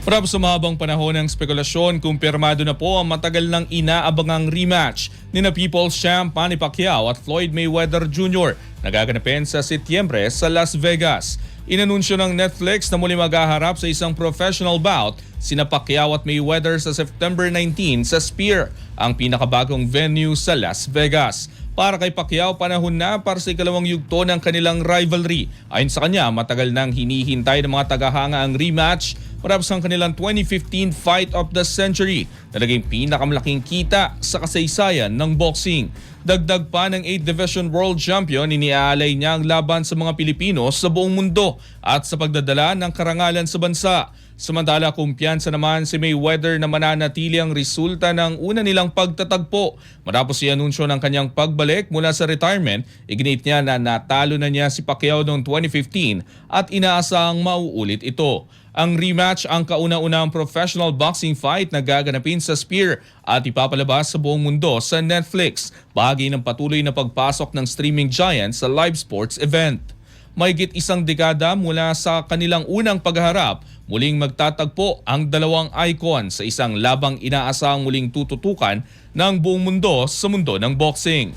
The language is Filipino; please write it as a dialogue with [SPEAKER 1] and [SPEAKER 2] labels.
[SPEAKER 1] Para sa mahabang panahon ng spekulasyon, kumpirmado na po ang matagal nang inaabangang rematch ni na People's Champ Manny Pacquiao at Floyd Mayweather Jr. na gaganapin sa Setyembre sa Las Vegas. Inanunsyo ng Netflix na muli maghaharap sa isang professional bout sina Pacquiao at Mayweather sa September 19 sa Sphere, ang pinakabagong venue sa Las Vegas. Para kay Pacquiao, panahon na para sa ikalawang yugto ng kanilang rivalry. Ayon sa kanya, matagal nang hinihintay ng mga tagahanga ang rematch matapos ang kanilang 2015 Fight of the Century na naging pinakamalaking kita sa kasaysayan ng boxing. Dagdag pa ng 8th Division World Champion, iniaalay niya ang laban sa mga Pilipino sa buong mundo at sa pagdadala ng karangalan sa bansa. Samantala, kumpiyansa naman si Mayweather na mananatili ang resulta ng una nilang pagtatagpo. Matapos i-anunsyo ng kanyang pagbalik mula sa retirement, iginit niya na natalo na niya si Pacquiao noong 2015 at inaasahang mauulit ito. Ang rematch ang kauna-unahang professional boxing fight na gaganapin sa Sphere at ipapalabas sa buong mundo sa Netflix, bahagi ng patuloy na pagpasok ng streaming giant sa live sports event. Mahigit isang dekada mula sa kanilang unang pagharap, muling magtatagpo ang dalawang icon sa isang labang inaasahang muling tututukan ng buong mundo sa mundo ng boxing.